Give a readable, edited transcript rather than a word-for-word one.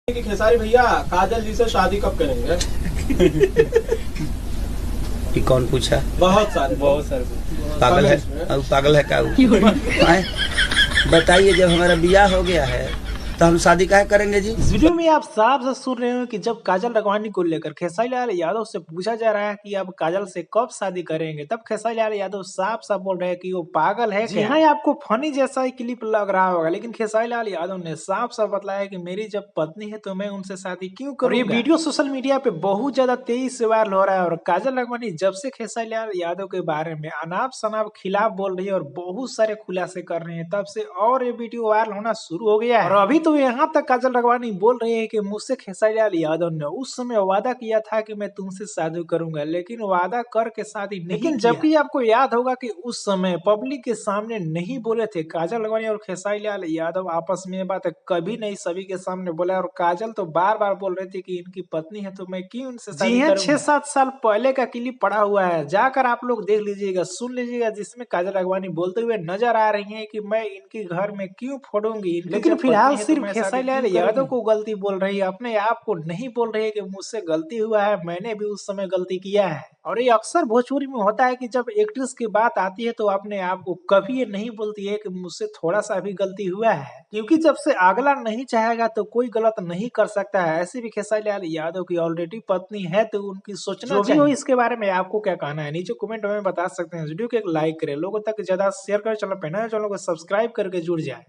कि खेसारी भैया काजल जी से शादी कब करेंगे? कि कौन पूछा? बहुत सारे पागल है। अब पागल है क्या आए? बताइए, जब हमारा ब्याह हो गया है तो हम शादी काहे करेंगे जी? इस वीडियो में आप साफ साफ सुन रहे हो कि जब काजल राघवानी को लेकर खेसारी लाल यादव से पूछा जा रहा है कि आप काजल से कब शादी करेंगे, तब खेसारी लाल यादव साफ साफ बोल रहे हैं कि वो पागल है। जी हाँ, आपको फनी जैसा ही क्लिप लग रहा होगा, लेकिन खेसारी लाल यादव ने साफ साफ बताया कि मेरी जब पत्नी है तो मैं उनसे शादी क्यों करूं। ये वीडियो सोशल मीडिया पे बहुत ज्यादा तेजी से वायरल हो रहा है और काजल राघवानी जब से खेसारी लाल यादव के बारे में अनाप शनाप खिलाफ बोल रही है और बहुत सारे खुलासे कर रहे हैं, तब से और ये वीडियो वायरल होना शुरू हो गया है। और अभी तो यहाँ तक काजल राघवानी बोल रही है कि मुझसे खेसारी लाल यादव ने उस समय वादा किया था कि मैं तुमसे शादी करूंगा, लेकिन वादा करके शादी नहीं किया। जबकि आपको याद होगा कि उस समय पब्लिक के सामने नहीं बोले थे। काजल राघवानी और खेसारी लाल यादव आपस में ये बात कभी नहीं सभी के सामने बोला और काजल तो बार बार बोल रही थी कि इनकी पत्नी है तो मैं क्यों इनसे शादी करूंगा। 6-7 साल पहले का क्लिप पड़ा हुआ है, जाकर आप लोग देख लीजिएगा, सुन लीजिएगा, जिसमें काजल राघवानी बोलते हुए नजर आ रही है कि मैं इनके घर में क्यों फोड़ूंगी। लेकिन फिलहाल सिर्फ खेसारी लाल यादव को गलती बोल रही है, अपने आप को नहीं बोल रही है कि मुझसे गलती हुआ है, मैंने भी उस समय गलती किया है। और ये अक्सर भोजपुरी में होता है कि जब एक्ट्रेस की बात आती है तो अपने आप को कभी ये नहीं बोलती है कि मुझसे थोड़ा सा भी गलती हुआ है, क्योंकि जब से अगला नहीं चाहेगा तो कोई गलत नहीं कर सकता है। ऐसे भी खेसारी लाल यादव की ऑलरेडी पत्नी है तो उनकी सोचना चाहिए। हो इसके बारे में आपको क्या कहना है नीचे कमेंट में बता सकते हैं। वीडियो को एक लाइक करें, लोगों तक ज्यादा शेयर करें, चैनल पे नए चैनल को सब्सक्राइब करके जुड़ जाए।